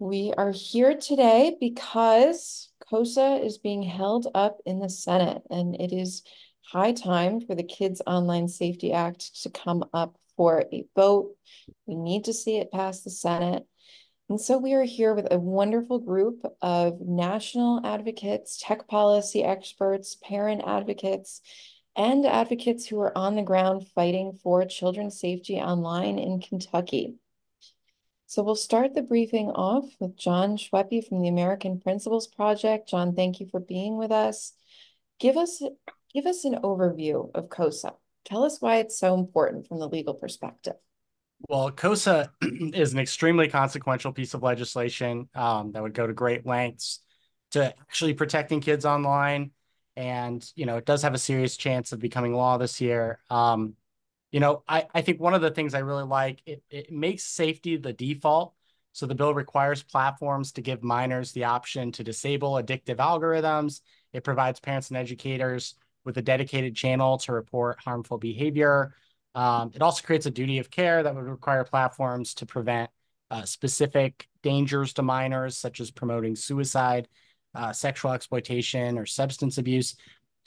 We are here today because KOSA is being held up in the Senate, and it is high time for the Kids Online Safety Act to come up for a vote. We need to see it pass the Senate. And so we are here with a wonderful group of national advocates, tech policy experts, parent advocates, and advocates who are on the ground fighting for children's safety online in Kentucky. So we'll start the briefing off with John Schweppe from the American Principles Project. John, thank you for being with us. Give us, give us an overview of KOSA. Tell us why it's so important from the legal perspective. Well, KOSA is an extremely consequential piece of legislation that would go to great lengths to actually protecting kids online. And, it does have a serious chance of becoming law this year. I think one of the things I really like, it makes safety the default. So the bill requires platforms to give minors the option to disable addictive algorithms. It provides parents and educators with a dedicated channel to report harmful behavior. It also creates a duty of care that would require platforms to prevent specific dangers to minors, such as promoting suicide, sexual exploitation, or substance abuse.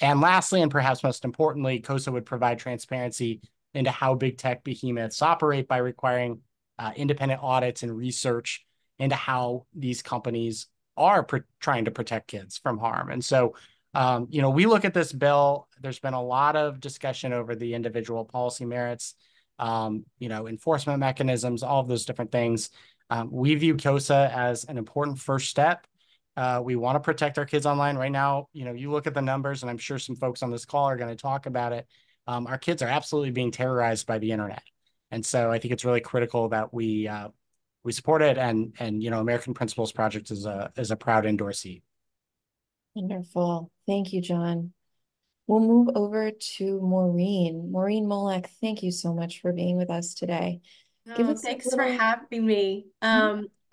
And lastly, and perhaps most importantly, KOSA would provide transparency into how big tech behemoths operate by requiring independent audits and research into how these companies are trying to protect kids from harm. And so, we look at this bill, there's been a lot of discussion over the individual policy merits, enforcement mechanisms, all of those different things. We view KOSA as an important first step. We want to protect our kids online right now. You look at the numbers, and I'm sure some folks on this call are going to talk about it. Our kids are absolutely being terrorized by the internet. And so I think it's really critical that we support it. And American Principles Project is a proud endorsee. Wonderful. Thank you, John. We'll move over to Maureen. Maureen Molek, thank you so much for being with us today. Give Oh, us a thanks for little. having me.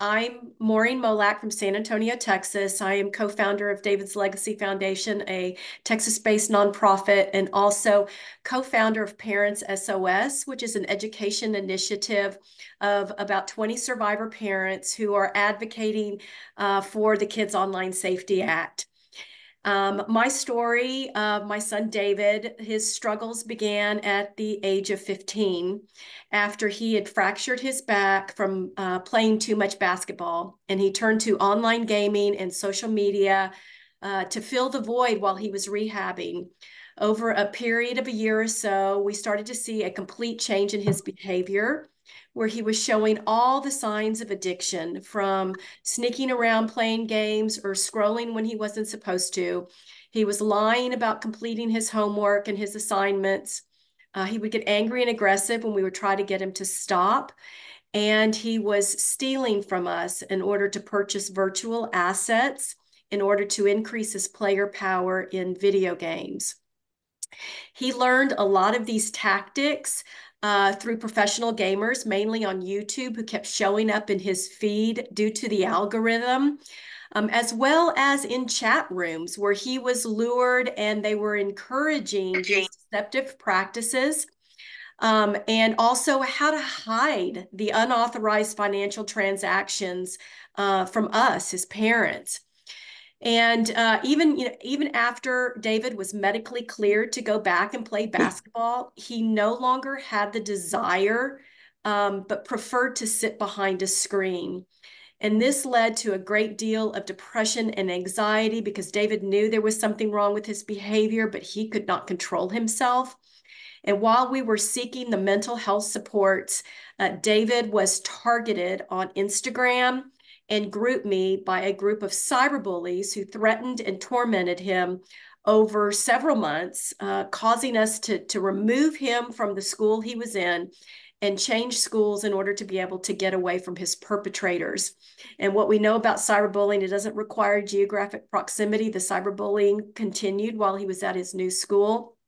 I'm Maureen Molak from San Antonio, Texas. I am co-founder of David's Legacy Foundation, a Texas-based nonprofit, and also co-founder of Parents SOS, which is an education initiative of about 20 survivor parents who are advocating for the Kids Online Safety Act. My story, my son David, his struggles began at the age of 15 after he had fractured his back from playing too much basketball. And he turned to online gaming and social media to fill the void while he was rehabbing. Over a period of a year or so, we started to see a complete change in his behavior, where he was showing all the signs of addiction, from sneaking around playing games or scrolling when he wasn't supposed to. He was lying about completing his homework and his assignments. He would get angry and aggressive when we would try to get him to stop. And he was stealing from us in order to purchase virtual assets in order to increase his player power in video games. He learned a lot of these tactics through professional gamers, mainly on YouTube, who kept showing up in his feed due to the algorithm, as well as in chat rooms where he was lured and they were encouraging these deceptive practices, and also how to hide the unauthorized financial transactions from us, his parents. And even after David was medically cleared to go back and play basketball, he no longer had the desire, but preferred to sit behind a screen. And this led to a great deal of depression and anxiety because David knew there was something wrong with his behavior, but he could not control himself. And while we were seeking the mental health supports, David was targeted on Instagram and GroupMe by a group of cyberbullies who threatened and tormented him over several months, causing us to remove him from the school he was in and change schools in order to be able to get away from his perpetrators. And what we know about cyberbullying, it doesn't require geographic proximity. The cyberbullying continued while he was at his new school.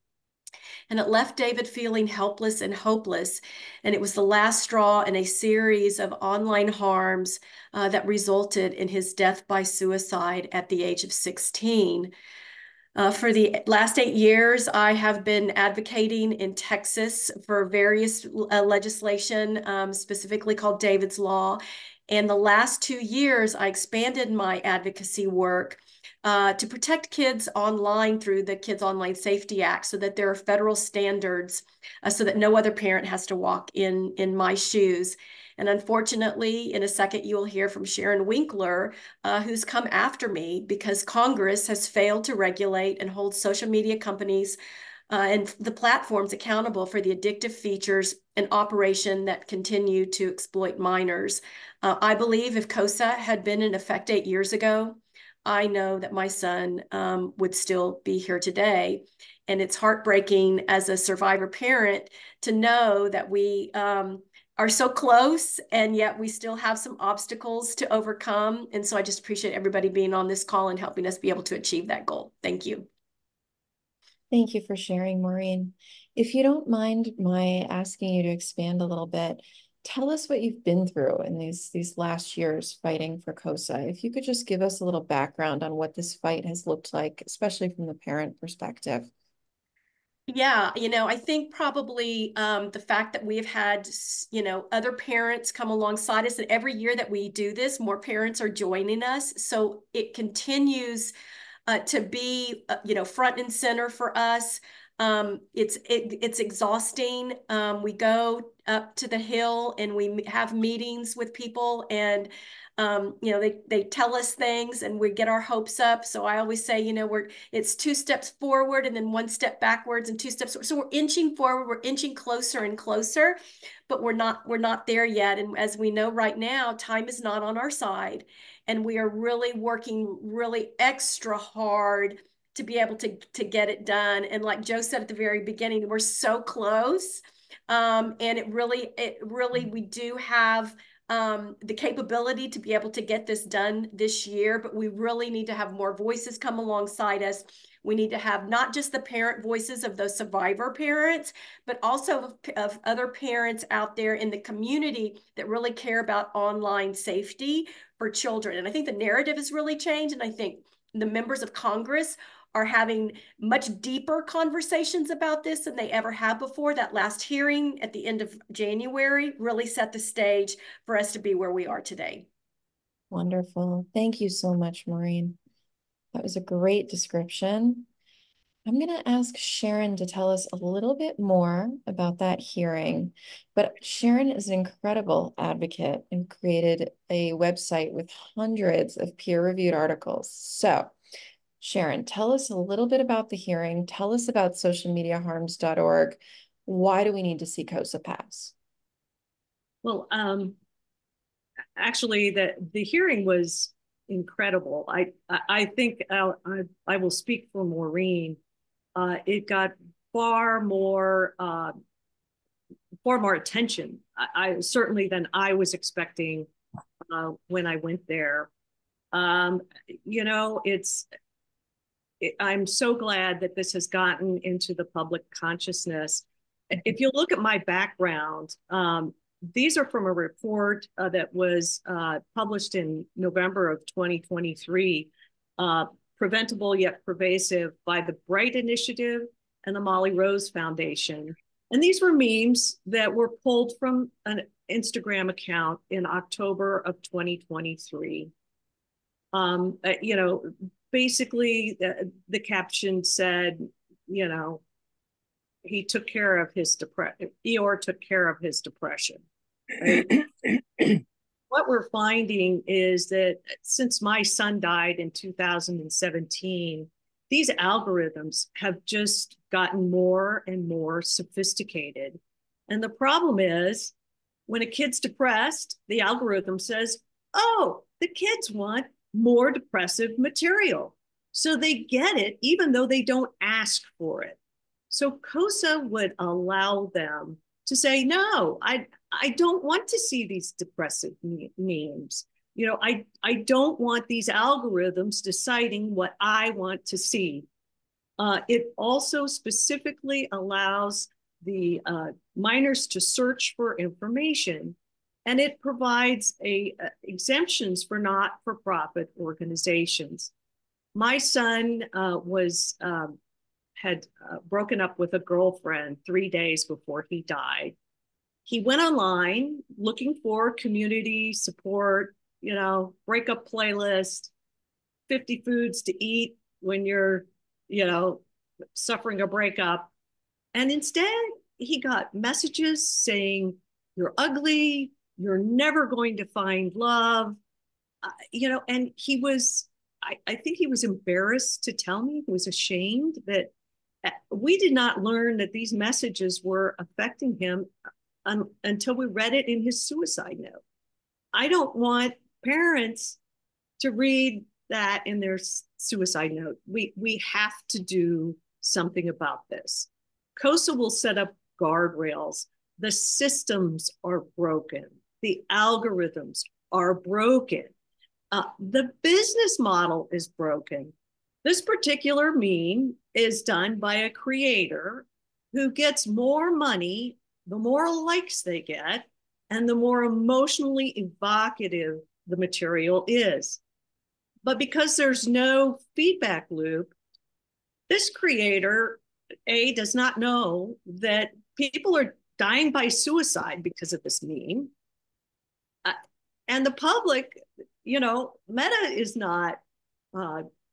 And it left David feeling helpless and hopeless. And it was the last straw in a series of online harms that resulted in his death by suicide at the age of 16. For the last 8 years, I have been advocating in Texas for various legislation, specifically called David's Law. And the last 2 years, I expanded my advocacy work to protect kids online through the Kids Online Safety Act so that there are federal standards so that no other parent has to walk in my shoes. And unfortunately, in a second, you will hear from Sharon Winkler, who's come after me because Congress has failed to regulate and hold social media companies and the platforms accountable for the addictive features and operation that continue to exploit minors. I believe if KOSA had been in effect 8 years ago, I know that my son would still be here today. And it's heartbreaking as a survivor parent to know that we are so close and yet we still have some obstacles to overcome. And so I just appreciate everybody being on this call and helping us be able to achieve that goal. Thank you. Thank you for sharing, Maureen. If you don't mind my asking you to expand a little bit, tell us what you've been through in these last years fighting for KOSA. If you could just give us a little background on what this fight has looked like, especially from the parent perspective. Yeah, I think probably the fact that we've had, other parents come alongside us, and every year that we do this, more parents are joining us. So it continues to be, front and center for us. It's exhausting. We go up to the Hill and we have meetings with people, and they tell us things, and we get our hopes up. So I always say, it's 2 steps forward and then 1 step backwards and 2 steps. So we're inching forward, we're inching closer and closer, but we're not there yet. And as we know right now, time is not on our side. And we are really working really extra hard to be able to get it done. And like Joe said at the very beginning, we're so close. And we do have the capability to be able to get this done this year, but we really need to have more voices come alongside us. We need to have not just the parent voices of those survivor parents, but also of other parents out there in the community that really care about online safety for children. And I think the narrative has really changed. And I think the members of Congress are having much deeper conversations about this than they ever have before. That last hearing at the end of January really set the stage for us to be where we are today. Wonderful. Thank you so much, Maureen. That was a great description. I'm going to ask Sharon to tell us a little bit more about that hearing. But Sharon is an incredible advocate and created a website with hundreds of peer-reviewed articles. So, Sharon, tell us a little bit about the hearing. Tell us about socialmediaharms.org. Why do we need to see KOSA pass? Well, actually, the hearing was incredible. I think I will speak for Maureen. It got far more attention. I certainly than I was expecting when I went there. I'm so glad that this has gotten into the public consciousness. If you look at my background, these are from a report that was published in November of 2023, Preventable Yet Pervasive by the Bright Initiative and the Molly Rose Foundation. And these were memes that were pulled from an Instagram account in October of 2023. Basically the caption said, he took care of his depression. Eeyore took care of his depression. Right? What we're finding is that since my son died in 2017, these algorithms have just gotten more and more sophisticated. And the problem is when a kid's depressed, the algorithm says, oh, the kids want more depressive material. So they get it even though they don't ask for it. So KOSA would allow them to say, no, I don't want to see these depressive memes. I don't want these algorithms deciding what I want to see. It also specifically allows the minors to search for information, and it provides exemptions for not-for-profit organizations. My son had broken up with a girlfriend 3 days before he died. he went online looking for community support, breakup playlist, 50 foods to eat when you're, you know, suffering a breakup. And instead, he got messages saying, you're ugly, you're never going to find love. And I think he was embarrassed to tell me, he was ashamed that we did not learn that these messages were affecting him until we read it in his suicide note. I don't want parents to read that in their suicide note. We have to do something about this. KOSA will set up guardrails. The systems are broken. The algorithms are broken. The business model is broken. This particular meme is done by a creator who gets more money the more likes they get and the more emotionally evocative the material is. But because there's no feedback loop, this creator, does not know that people are dying by suicide because of this meme. And the public, Meta is not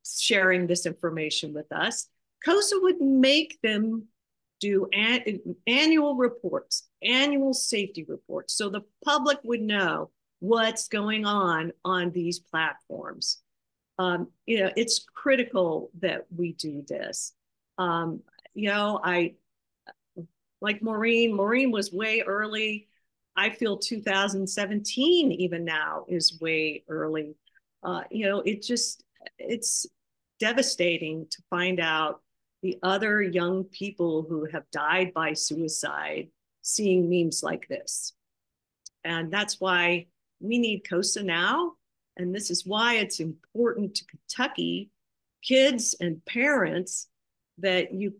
sharing this information with us. KOSA would make them do annual reports, annual safety reports, so the public would know what's going on these platforms. It's critical that we do this. I like Maureen was way early. I feel 2017 even now is way early. It's devastating to find out the other young people who have died by suicide seeing memes like this. And that's why we need KOSA now. And this is why it's important to Kentucky kids and parents that you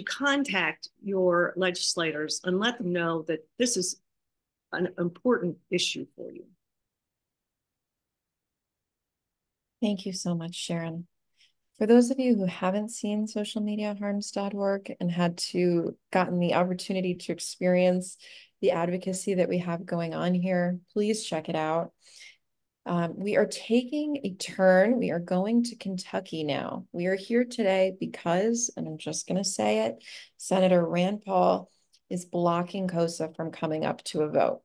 contact your legislators and let them know that this is an important issue for you. Thank you so much, Sharon. For those of you who haven't seen socialmediaharms.org and gotten the opportunity to experience the advocacy that we have going on here, please check it out. We are taking a turn. We are going to Kentucky now. We are here today because, and I'm just going to say it, Senator Rand Paul is blocking KOSA from coming up to a vote.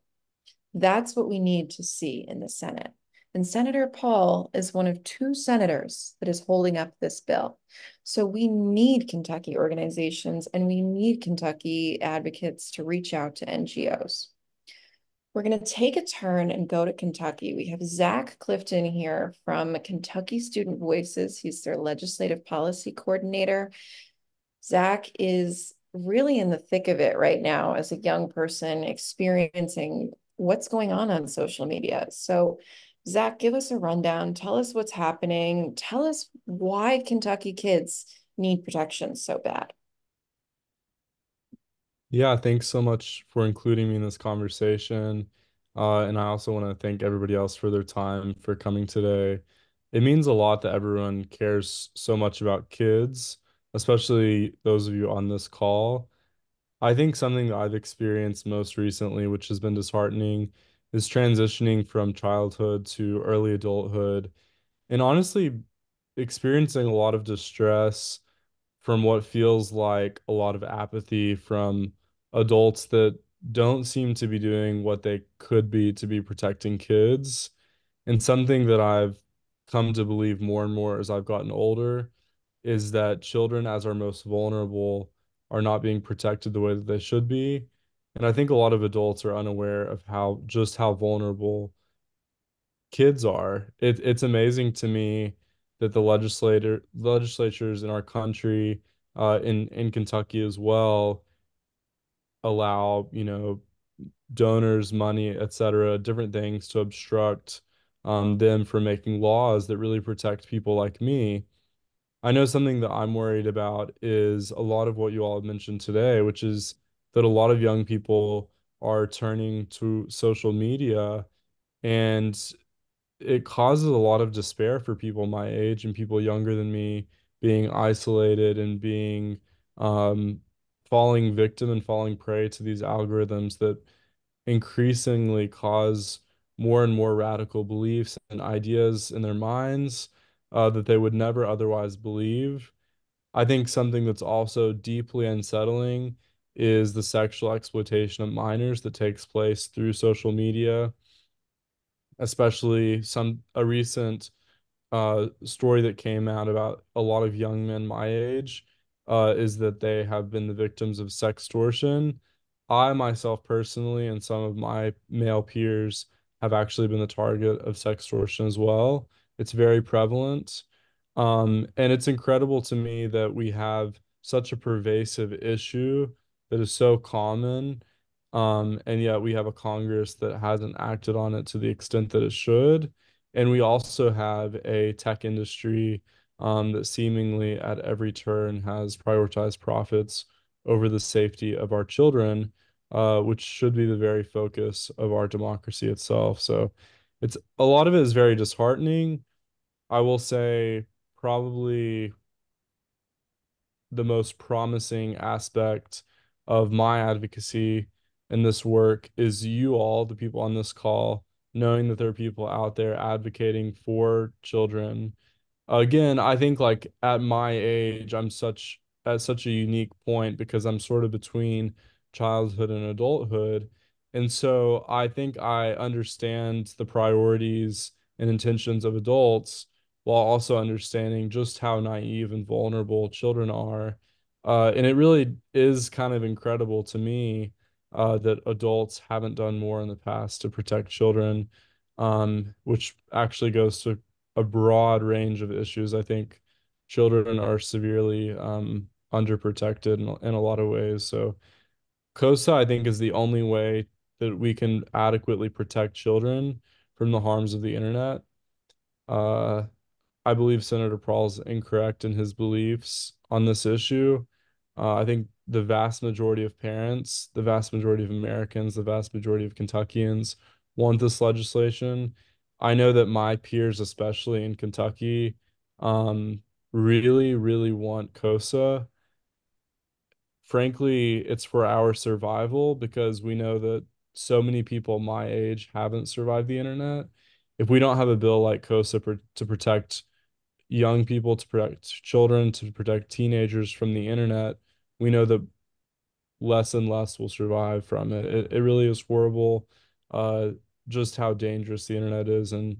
That's what we need to see in the Senate. And Senator Paul is one of 2 senators that is holding up this bill. So we need Kentucky organizations and we need Kentucky advocates to reach out to NGOs. We're going to take a turn and go to Kentucky. We have Zach Clifton here from Kentucky Student Voices. He's their legislative policy coordinator. Zach is really in the thick of it right now as a young person experiencing what's going on social media. So Zach, give us a rundown. Tell us what's happening. Tell us why Kentucky kids need protection so bad. Yeah, thanks so much for including me in this conversation. And I also want to thank everybody else for their time for coming today. It means a lot that everyone cares so much about kids, especially those of you on this call. I think something that I've experienced most recently, which has been disheartening, is transitioning from childhood to early adulthood and honestly experiencing a lot of distress from what feels like a lot of apathy from adults that don't seem to be doing what they could be to be protecting kids. And something that I've come to believe more and more as I've gotten older is that children, as our most vulnerable, are not being protected the way that they should be. And I think a lot of adults are unaware of how vulnerable kids are. It's amazing to me that the legislatures in our country, in Kentucky as well, allow, donors, money, etc., different things to obstruct them from making laws that really protect people like me. I know something that I'm worried about is a lot of what you all have mentioned today, which is that a lot of young people are turning to social media, and it causes a lot of despair for people my age and people younger than me, being isolated and being falling victim and falling prey to these algorithms that increasingly cause more and more radical beliefs and ideas in their minds that they would never otherwise believe. I think something that's also deeply unsettling is the sexual exploitation of minors that takes place through social media, especially a recent story that came out about a lot of young men my age is that they have been the victims of sextortion. I myself personally and some of my male peers have actually been the target of sextortion as well. It's very prevalent. And it's incredible to me that we have such a pervasive issue that is so common. And yet we have a Congress that hasn't acted on it to the extent that it should. And we also have a tech industry that seemingly at every turn has prioritized profits over the safety of our children, which should be the very focus of our democracy itself. So it's a lot of it is very disheartening. I will say probably the most promising aspect of my advocacy in this work is you all, the people on this call, knowing that there are people out there advocating for children. Again, I think like at my age, I'm such at such a unique point because I'm sort of between childhood and adulthood. And so I think I understand the priorities and intentions of adults while also understanding just how naive and vulnerable children are. And it really is kind of incredible to me that adults haven't done more in the past to protect children, which actually goes to a broad range of issues. I think children are severely underprotected in a lot of ways. So KOSA, I think, is the only way that we can adequately protect children from the harms of the internet. Uh, I believe Senator Paul's incorrect in his beliefs on this issue. I think the vast majority of parents, the vast majority of Americans, the vast majority of Kentuckians want this legislation. I know that my peers, especially in Kentucky, um, really, really want KOSA. Frankly, it's for our survival because we know that so many people my age haven't survived the internet. If we don't have a bill like KOSA to protect young people, to protect children, to protect teenagers from the internet, we know that less and less will survive from it. It really is horrible, uh, just how dangerous the internet is. And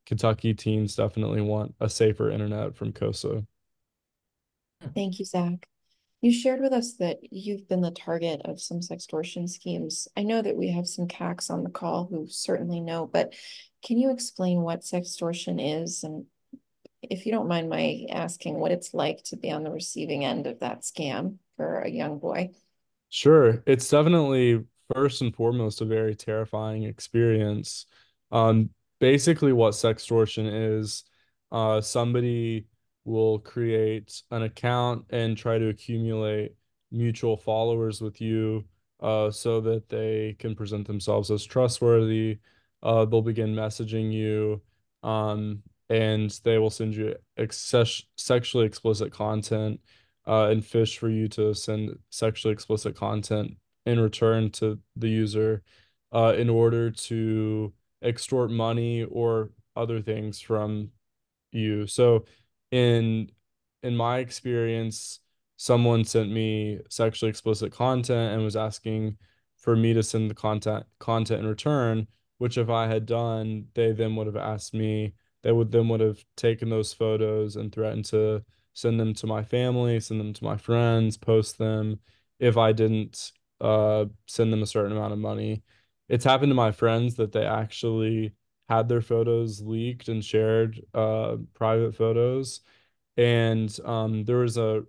Kentucky teens definitely want a safer internet from KOSA. Thank you, Zach. You shared with us that you've been the target of some sextortion schemes. I know that we have some CACs on the call who certainly know, but can you explain what sextortion is? And if you don't mind my asking, what it's like to be on the receiving end of that scam for a young boy? Sure. It's definitely first and foremost a very terrifying experience. Um, Basically what sextortion is, somebody will create an account and try to accumulate mutual followers with you, so that they can present themselves as trustworthy. They'll begin messaging you, and they will send you sexually explicit content and fish for you to send sexually explicit content in return to the user in order to extort money or other things from you. So in in my experience, someone sent me sexually explicit content and was asking for me to send the content in return, which if I had done, they would have taken those photos and threatened to send them to my family, send them to my friends, post them if I didn't send them a certain amount of money. It's happened to my friends that they actually had their photos leaked and shared private photos. And there was uh,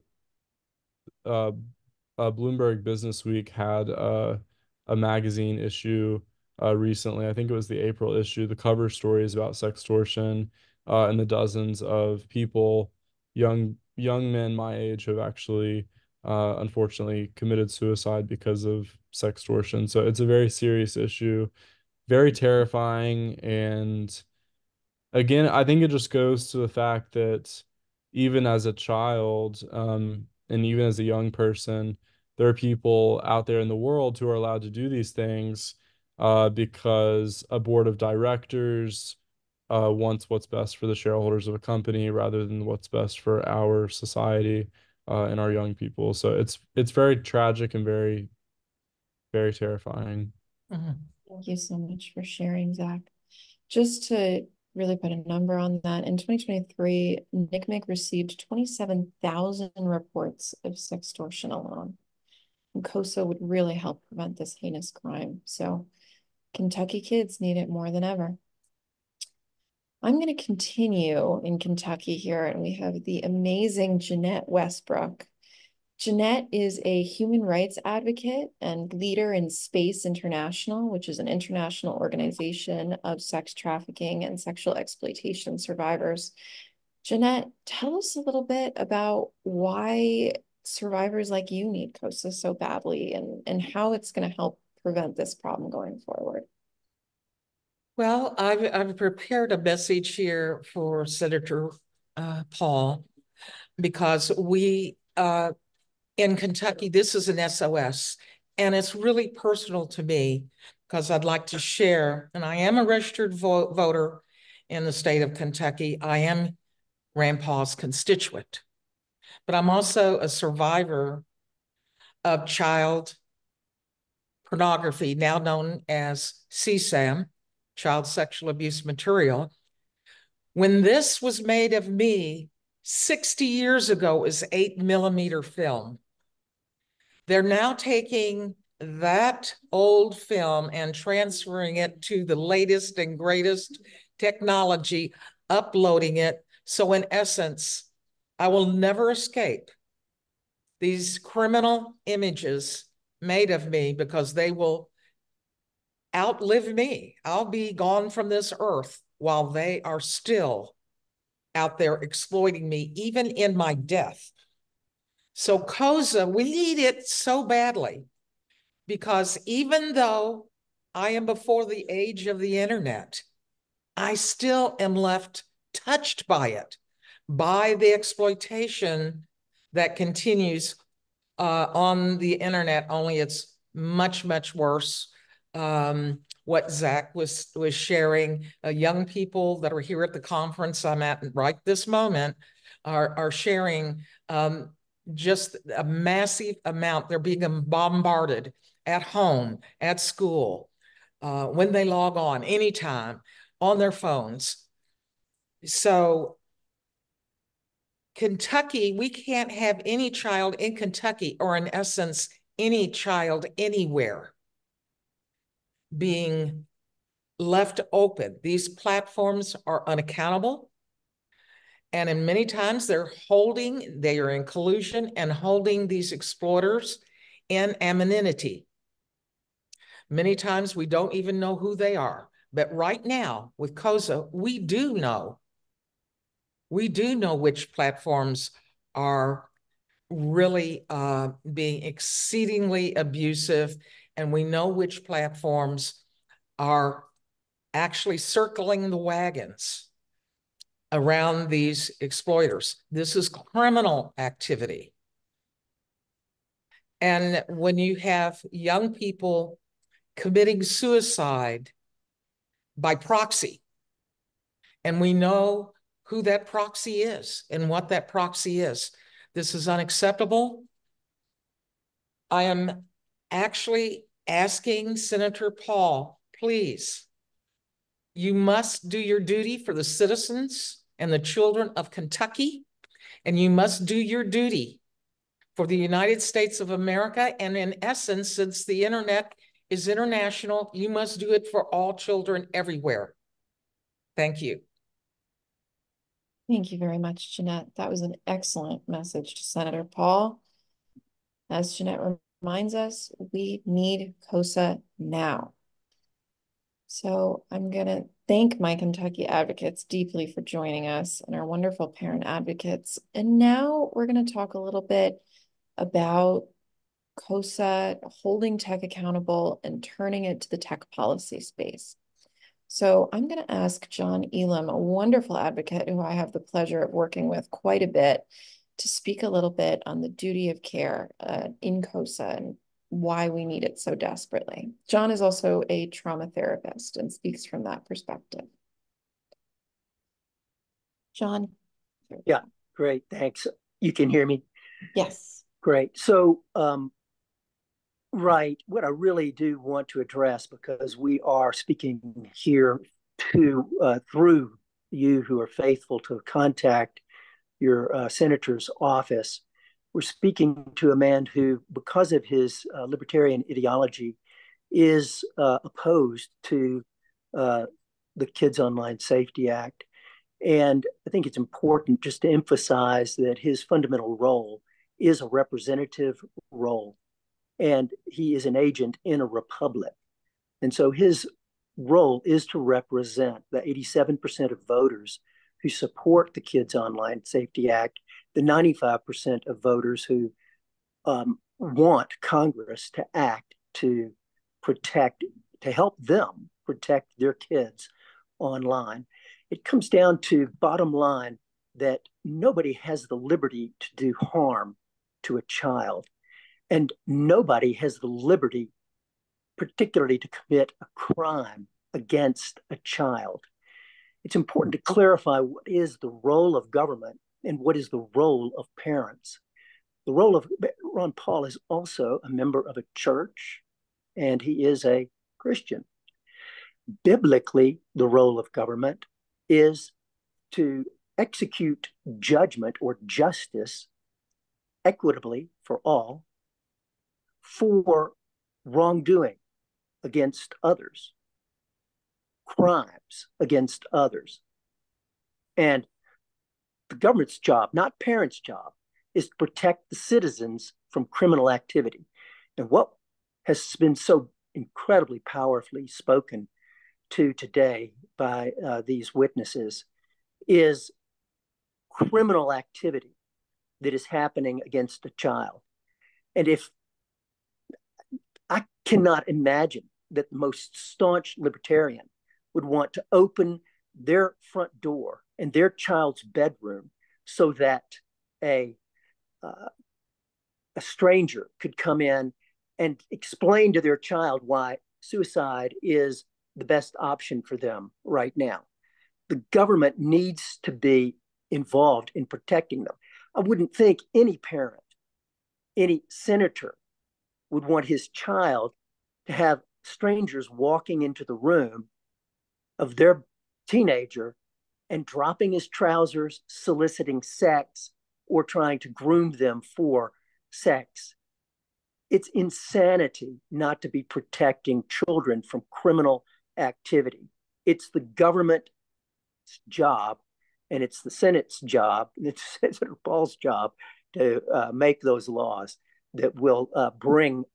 Bloomberg Business Week had a magazine issue recently. I think it was the April issue. The cover story is about sextortion and the dozens of people, young men my age, who have actually unfortunately committed suicide because of sextortion. So it's a very serious issue, very terrifying, and again, I think it just goes to the fact that even as a child, and even as a young person, there are people out there in the world who are allowed to do these things because a board of directors wants what's best for the shareholders of a company rather than what's best for our society and our young people. So it's very tragic and very, very terrifying. Thank you so much for sharing, Zach. Just to really put a number on that, in 2023, NCMEC received 27,000 reports of sextortion alone. And KOSA would really help prevent this heinous crime. So Kentucky kids need it more than ever. I'm going to continue in Kentucky here, and we have the amazing Jeanette Westbrook. Jeanette is a human rights advocate and leader in Space International, which is an international organization of sex trafficking and sexual exploitation survivors. Jeanette, tell us a little bit about why survivors like you need KOSA so badly, and how it's going to help prevent this problem going forward. Well, I've prepared a message here for Senator Paul, because we in Kentucky, this is an SOS, and it's really personal to me because I'd like to share, and I am a registered voter in the state of Kentucky. I am Rand Paul's constituent, but I'm also a survivor of child pornography, now known as CSAM, child sexual abuse material. When this was made of me 60 years ago, it was 8mm film. They're now taking that old film and transferring it to the latest and greatest technology, uploading it. So in essence, I will never escape these criminal images made of me, because they will outlive me. I'll be gone from this earth while they are still out there exploiting me, even in my death. So KOSA, we need it so badly, because even though I am before the age of the internet, I still am left touched by it, by the exploitation that continues on the internet, only it's much, much worse. What Zach was sharing, young people that are here at the conference I'm at right this moment are sharing just a massive amount. They're being bombarded at home, at school, when they log on, anytime, on their phones. So Kentucky, we can't have any child in Kentucky, or in essence, any child anywhere, being left open. These platforms are unaccountable. And in many times they are in collusion and holding these exploiters in anonymity. Many times we don't even know who they are. But right now with KOSA, we do know. We do know which platforms are really being exceedingly abusive, and we know which platforms are actually circling the wagons around these exploiters. This is criminal activity. And when you have young people committing suicide by proxy, and we know who that proxy is and what that proxy is, this is unacceptable. I am actually asking Senator Paul, please, you must do your duty for the citizens and the children of Kentucky, and you must do your duty for the United States of America. And in essence, since the internet is international, you must do it for all children everywhere. Thank you. Thank you very much, Jeanette. That was an excellent message to Senator Paul. As Jeanette reminds us, we need KOSA now. So I'm going to thank my Kentucky advocates deeply for joining us, and our wonderful parent advocates. And now we're going to talk a little bit about KOSA holding tech accountable and turning it to the tech policy space. So I'm going to ask John Elam, a wonderful advocate who I have the pleasure of working with quite a bit, to speak a little bit on the duty of care in KOSA and why we need it so desperately. John is also a trauma therapist and speaks from that perspective. John? Yeah, great, thanks. You can hear me? Yes. Great. So, right, what I really do want to address, because we are speaking here to through you who are faithful to contact your senator's office, we're speaking to a man who, because of his libertarian ideology, is opposed to the Kids Online Safety Act. And I think it's important just to emphasize that his fundamental role is a representative role, and he is an agent in a republic. And so his role is to represent the 87% of voters who support the Kids Online Safety Act, the 95% of voters who want Congress to act to protect, to help them protect their kids online. It comes down to bottom line that nobody has the liberty to do harm to a child, and nobody has the liberty, particularly to commit a crime against a child. It's important to clarify what is the role of government and what is the role of parents. The role of Ron Paul is also a member of a church, and he is a Christian. Biblically, the role of government is to execute judgment or justice equitably for all for wrongdoing against others, crimes against others. And the government's job, not parents' job, is to protect the citizens from criminal activity. And what has been so incredibly powerfully spoken to today by these witnesses is criminal activity that is happening against a child. And if I cannot imagine that the most staunch libertarian would want to open their front door and their child's bedroom so that a stranger could come in and explain to their child why suicide is the best option for them right now. The government needs to be involved in protecting them. I wouldn't think any parent, any senator would want his child to have strangers walking into the room of their teenager and dropping his trousers, soliciting sex, or trying to groom them for sex. It's insanity not to be protecting children from criminal activity. It's the government's job, and it's the Senate's job, and it's Senator Paul's job to make those laws that will bring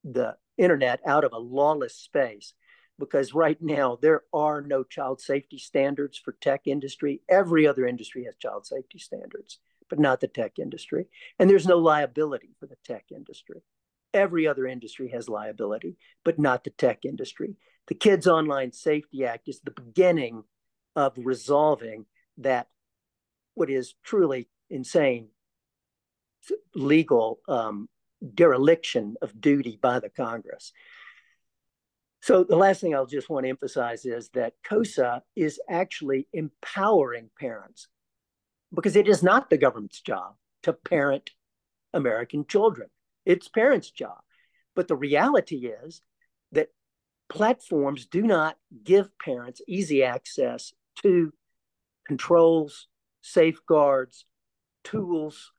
the internet out of a lawless space. Because right now, there are no child safety standards for tech industry. Every other industry has child safety standards, but not the tech industry. And there's no liability for the tech industry. Every other industry has liability, but not the tech industry. The Kids Online Safety Act is the beginning of resolving that, what is truly insane legal dereliction of duty by the Congress. So the last thing I'll just want to emphasize is that KOSA is actually empowering parents, because it is not the government's job to parent American children. It's parents' job. But the reality is that platforms do not give parents easy access to controls, safeguards, tools,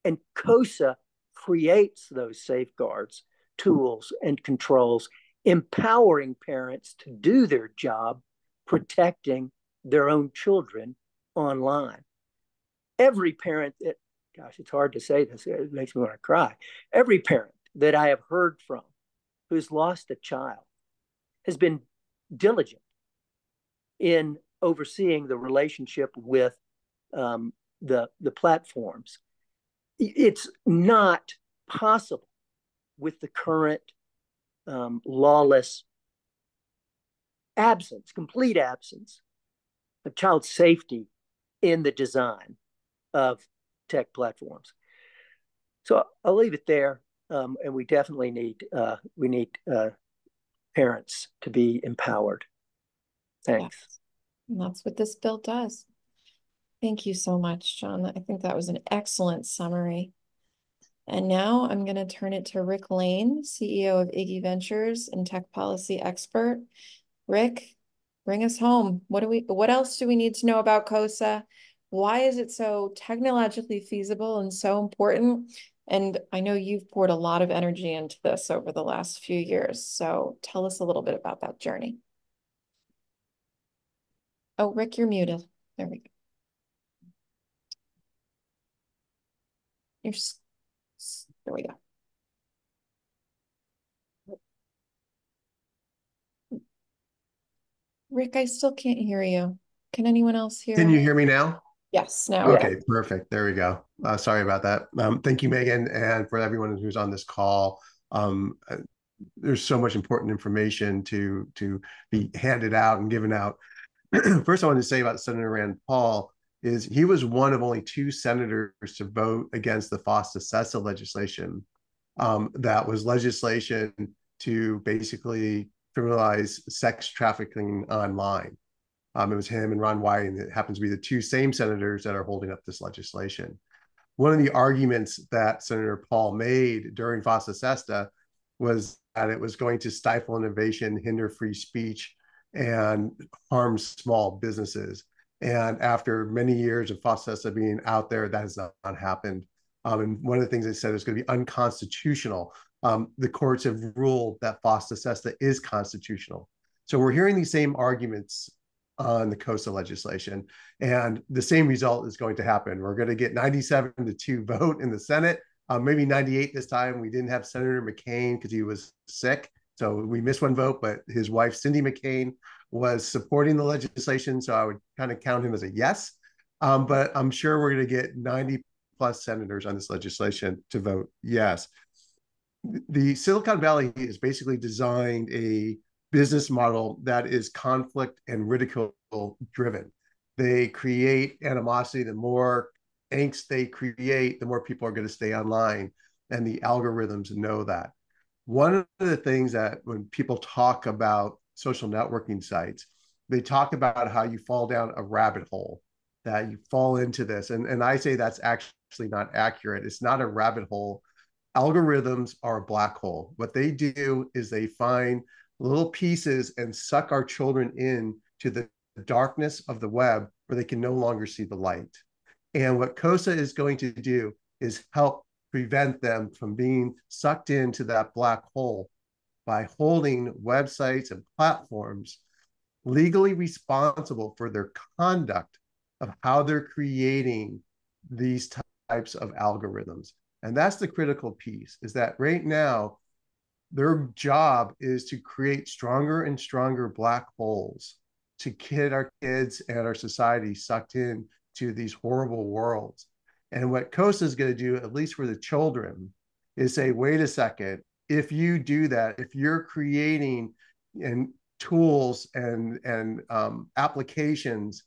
and KOSA creates those safeguards, tools, and controls, empowering parents to do their job protecting their own children online. Every parent that, gosh, it's hard to say this, it makes me want to cry. Every parent that I have heard from who's lost a child has been diligent in overseeing the relationship with the platforms. It's not possible with the current lawless absence, complete absence of child safety in the design of tech platforms. So I'll leave it there. And we definitely need parents to be empowered. Thanks. And that's what this bill does. Thank you so much, John. I think that was an excellent summary. And now I'm going to turn it to Rick Lane, CEO of Iggy Ventures and tech policy expert. Rick, bring us home. What else do we need to know about KOSA? Why is it so technologically feasible and so important? And I know you've poured a lot of energy into this over the last few years. So tell us a little bit about that journey. Oh, Rick, you're muted. There we go. There we go. Rick, I still can't hear you. Can anyone else hear? Can you hear me now? Yes, now. Okay, perfect. There we go. Sorry about that. Thank you, Megan, and for everyone who's on this call. There's so much important information to be handed out and given out. First, I want to say about Senator Rand Paul is he was one of only 2 senators to vote against the FOSTA-SESA legislation. That was legislation to basically criminalize sex trafficking online. It was him and Ron Wyden, and it happens to be the 2 same senators that are holding up this legislation. One of the arguments that Senator Paul made during FOSTA-SESTA was that it was going to stifle innovation, hinder free speech, and harm small businesses. And after many years of FOSTA-SESTA being out there, that has not happened. And one of the things they said is going to be unconstitutional. The courts have ruled that FOSTA-SESTA is constitutional. So we're hearing these same arguments on the KOSA legislation, and the same result is going to happen. We're going to get 97-2 vote in the Senate, maybe 98 this time. We didn't have Senator McCain because he was sick, so we missed 1 vote, but his wife, Cindy McCain, was supporting the legislation, so I would kind of count him as a yes. But I'm sure we're going to get 90 plus senators on this legislation to vote yes. The Silicon Valley is basically designed a business model that is conflict and ridicule driven. They create animosity. The more angst they create, the more people are going to stay online, and the algorithms know that. One of the things that when people talk about social networking sites, they talk about how you fall down a rabbit hole, that you fall into this. And I say that's actually not accurate. It's not a rabbit hole. Algorithms are a black hole. What they do is they find little pieces and suck our children in to the darkness of the web where they can no longer see the light. And what KOSA is going to do is help prevent them from being sucked into that black hole by holding websites and platforms legally responsible for their conduct of how they're creating these types of algorithms. And that's the critical piece, is that right now, their job is to create stronger and stronger black holes to get our kids and our society sucked in to these horrible worlds. And what KOSA is going to do, at least for the children, is say, wait a second, if you do that, if you're creating and tools and applications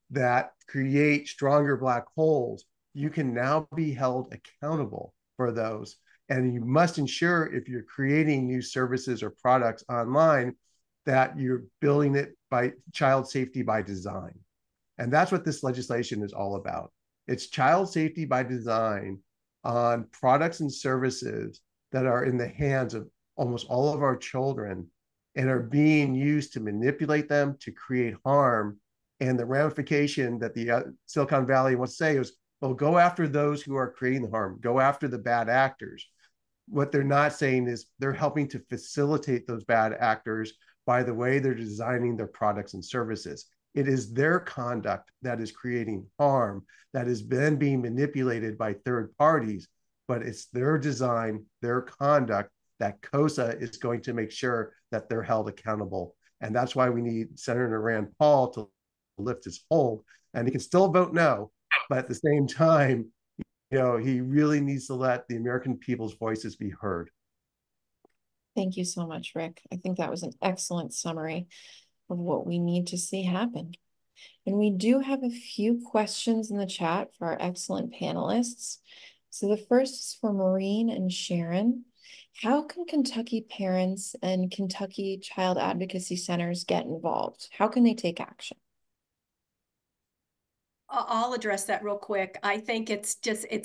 that create stronger black holes, you can now be held accountable for those. And you must ensure, if you're creating new services or products online, that you're building it by child safety by design. And that's what this legislation is all about. It's child safety by design on products and services that are in the hands of almost all of our children and are being used to manipulate them, to create harm. And the ramification that the Silicon Valley wants to say is, well, go after those who are creating the harm, go after the bad actors. What they're not saying is they're helping to facilitate those bad actors by the way they're designing their products and services. It is their conduct that is creating harm that is then being manipulated by third parties, but it's their design, their conduct that KOSA is going to make sure that they're held accountable. And that's why we need Senator Rand Paul to lift his hold. And he can still vote no, but at the same time, he really needs to let the American people's voices be heard. Thank you so much, Rick. I think that was an excellent summary of what we need to see happen. And we do have a few questions in the chat for our excellent panelists. So the first is for Maureen and Sharon. How can Kentucky parents and Kentucky child advocacy centers get involved? How can they take action? I'll address that real quick. I think it's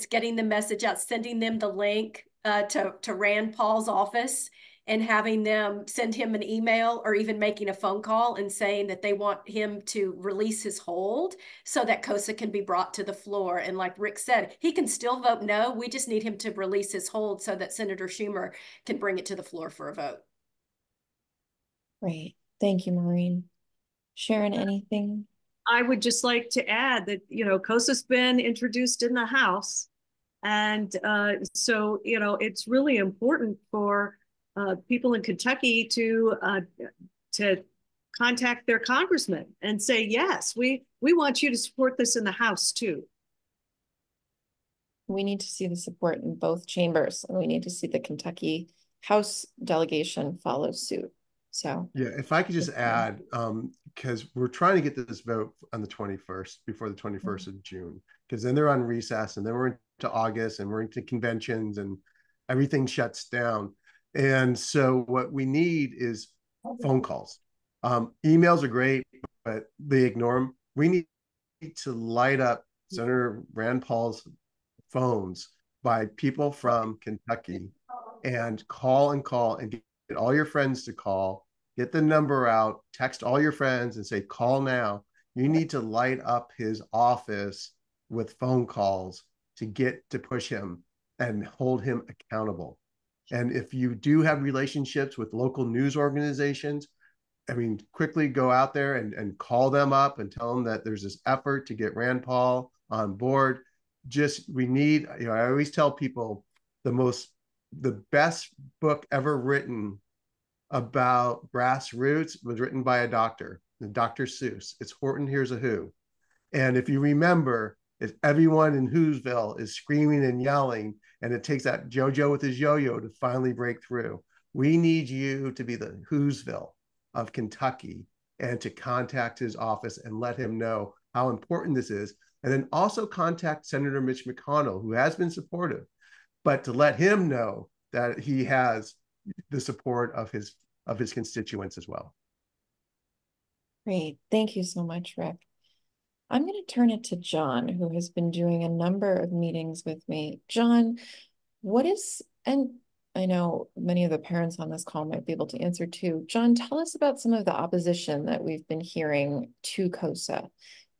getting the message out, sending them the link to Rand Paul's office and having them send him an email or even making a phone call and saying that they want him to release his hold so that KOSA can be brought to the floor. And like Rick said, he can still vote no. We just need him to release his hold so that Senator Schumer can bring it to the floor for a vote. Great. Thank you, Maureen. Sharon, anything? I would just like to add that, KOSA's been introduced in the House. And so, it's really important for people in Kentucky to contact their congressman and say, yes, we want you to support this in the House too. We need to see the support in both chambers, and we need to see the Kentucky House delegation follow suit. So yeah, if I could just add, because we're trying to get this vote on the 21st, before the 21st of June, because then they're on recess, and then we're into August, and we're into conventions, and everything shuts down. And so what we need is phone calls. Emails are great, but they ignore them. We need to light up Senator Rand Paul's phones by people from Kentucky and call and get all your friends to call, get the number out, text all your friends and say, call now. You need to light up his office with phone calls to push him and hold him accountable. And if you do have relationships with local news organizations, I mean, quickly go out there and call them up and tell them that there's this effort to get Rand Paul on board. We need, I always tell people the best book ever written about grassroots was written by a doctor, Dr. Seuss. It's Horton Hears a Who. And if you remember, if everyone in Whoville is screaming and yelling, and it takes that JoJo with his yo-yo to finally break through, we need you to be the Whoville of Kentucky and to contact his office and let him know how important this is. And then also contact Senator Mitch McConnell, who has been supportive, but to let him know that he has the support of his constituents as well. great. Thank you so much, Rick. I'm going to turn it to John, who has been doing a number of meetings with me. John, and I know many of the parents on this call might be able to answer too. John, tell us about some of the opposition that we've been hearing to KOSA,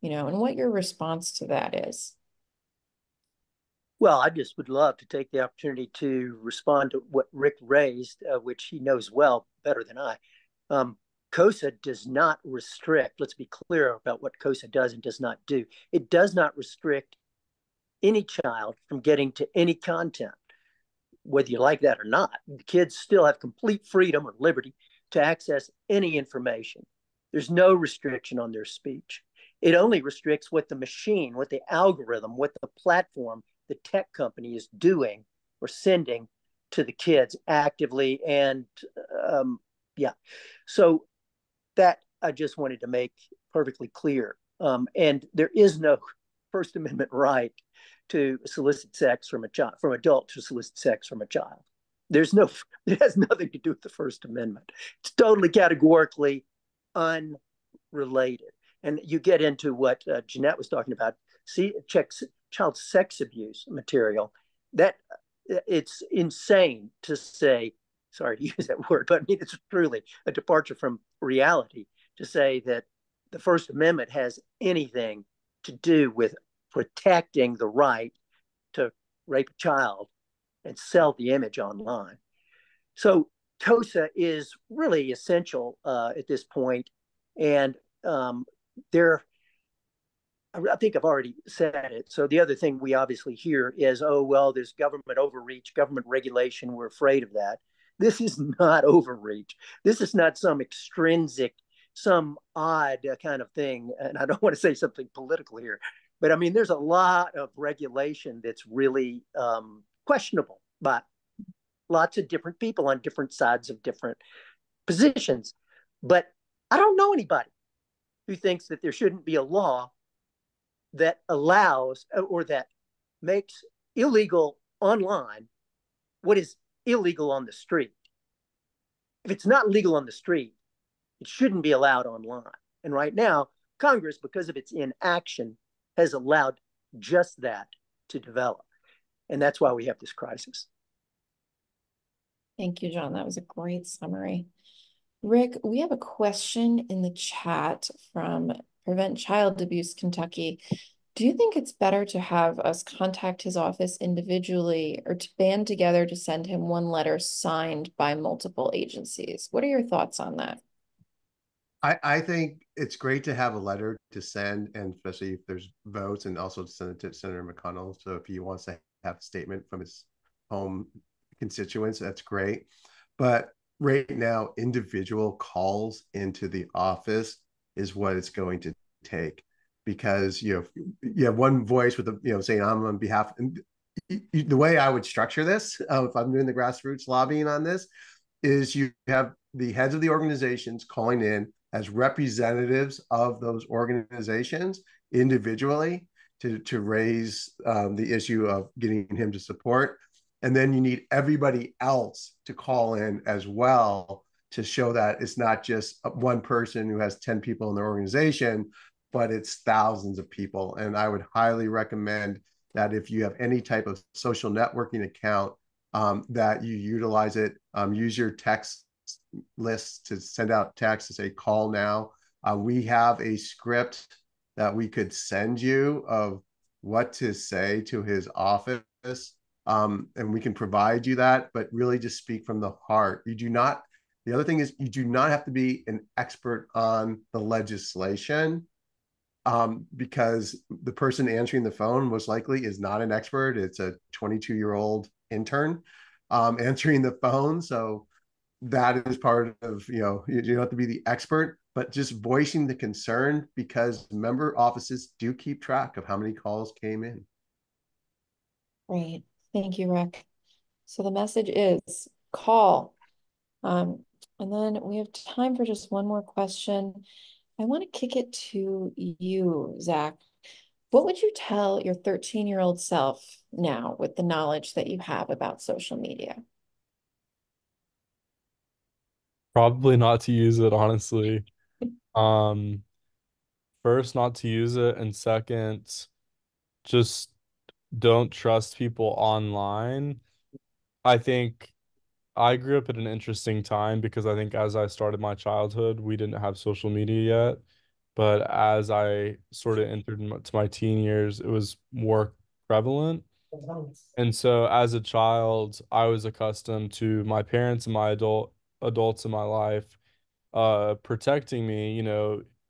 and what your response to that is. Well, I just would love to take the opportunity to respond to what Rick raised, which he knows well better than I. KOSA does not restrict, let's be clear about what KOSA does and does not do. It does not restrict any child from getting to any content, whether you like that or not. The kids still have complete freedom or liberty to access any information. There's no restriction on their speech. It only restricts what the machine, what the algorithm, what the platform, the tech company is doing or sending to the kids actively. And so that I just wanted to make perfectly clear. And there is no First Amendment right to solicit sex from a child, from adult to solicit sex from a child. It has nothing to do with the First Amendment. It's totally categorically unrelated. And you get into what Jeanette was talking about, child sex abuse material. That it's insane to say, sorry to use that word, but I mean, it's truly a departure from reality to say that the First Amendment has anything to do with protecting the right to rape a child and sell the image online. So KOSA is really essential at this point. And I think I've already said it. So the other thing we obviously hear is, oh, well, there's government overreach, government regulation. We're afraid of that. This is not overreach. This is not some extrinsic, some odd kind of thing. And I don't want to say something political here, but I mean, there's a lot of regulation that's really questionable by lots of different people on different sides of different positions. But I don't know anybody who thinks that there shouldn't be a law that allows or that makes illegal online what is illegal on the street. If it's not legal on the street, it shouldn't be allowed online. And right now, Congress, because of its inaction, has allowed just that to develop. And that's why we have this crisis. Thank you, John. That was a great summary. Rick, we have a question in the chat from Prevent Child Abuse Kentucky. Do you think it's better to have us contact his office individually or to band together to send him one letter signed by multiple agencies? What are your thoughts on that? I think it's great to have a letter to send, and especially if there's votes, and also to send it to Senator McConnell. So if he wants to have a statement from his home constituents, that's great. But right now, individual calls into the office is what it's going to take, because you have one voice with saying I'm on behalf. And the way I would structure this, if I'm doing the grassroots lobbying on this, is you have the heads of the organizations calling in as representatives of those organizations individually to raise the issue of getting him to support. And then you need everybody else to call in as well to show that it's not just one person who has 10 people in their organization, but it's thousands of people. And I would highly recommend that if you have any type of social networking account, that you utilize it. Use your text lists to send out texts to say, call now. We have a script that we could send you of what to say to his office. And we can provide you that, but really just speak from the heart. The other thing is, you do not have to be an expert on the legislation, because the person answering the phone most likely is not an expert. It's a 22-year-old intern answering the phone. So that is part of, you don't have to be the expert, but just voicing the concern, because member offices do keep track of how many calls came in. Great. Thank you, Rick. So the message is call. And then we have time for just one more question. I want to kick it to you, Zach. What would you tell your 13-year-old self now with the knowledge that you have about social media? Probably not to use it, honestly. Um, First, not to use it, and second, just don't trust people online. I think I grew up at an interesting time because I think as I started my childhood, we didn't have social media yet. But as I sort of entered to my teen years, it was more prevalent. And so as a child, I was accustomed to my parents and my adults in my life protecting me.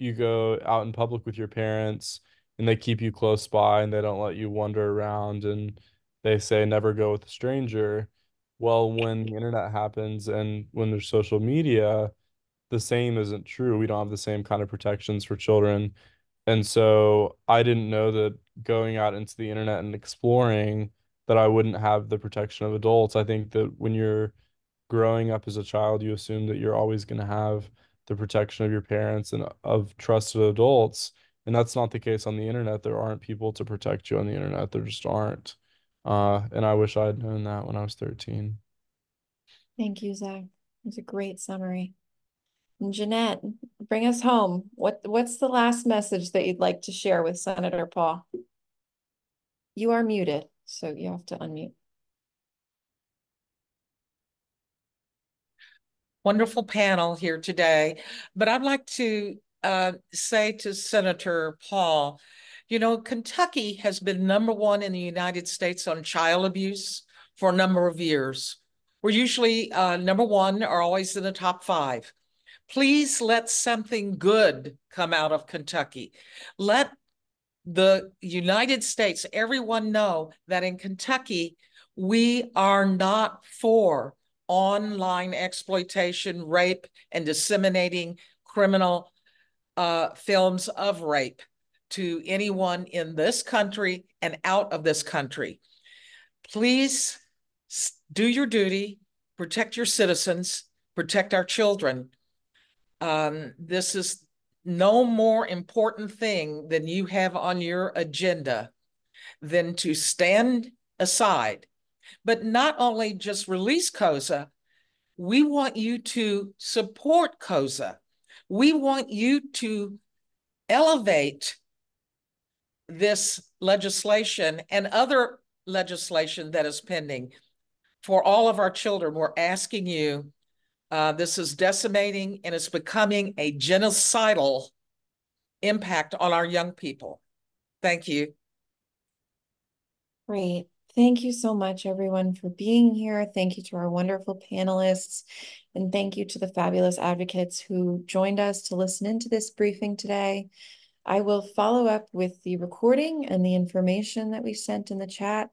You go out in public with your parents and they keep you close by and they don't let you wander around, and they say never go with a stranger. Well, when the internet happens and when there's social media, the same isn't true. We don't have the same kind of protections for children. And so I didn't know that going out into the internet and exploring, that I wouldn't have the protection of adults. I think that when you're growing up as a child, you assume that you're always going to have the protection of your parents and of trusted adults. And that's not the case on the internet. There aren't people to protect you on the internet. There just aren't. And I wish I had known that when I was 13. Thank you, Zach. It was a great summary. And Jeanette, bring us home. What's the last message that you'd like to share with Senator Paul? You are muted, so you have to unmute. Wonderful panel here today. But I'd like to say to Senator Paul, Kentucky has been #1 in the United States on child abuse for a number of years. We're usually #1 or always in the top 5. Please let something good come out of Kentucky. Let the United States, everyone know that in Kentucky, we are not for online exploitation, rape, and disseminating criminal films of rape to anyone in this country and out of this country. Please do your duty, protect your citizens, protect our children. This is no more important thing than you have on your agenda than to stand aside, but not only just release KOSA, we want you to support KOSA. We want you to elevate this legislation and other legislation that is pending for all of our children. We're asking you, this is decimating and it's becoming a genocidal impact on our young people. Thank you. Great. Thank you so much, everyone, for being here. Thank you to our wonderful panelists. And thank you to the fabulous advocates who joined us to listen into this briefing today. I will follow up with the recording and the information that we sent in the chat.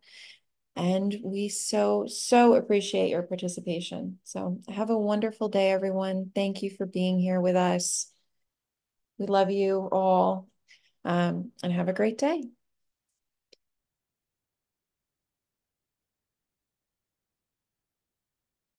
And we so appreciate your participation. So have a wonderful day, everyone. Thank you for being here with us. We love you all, and have a great day.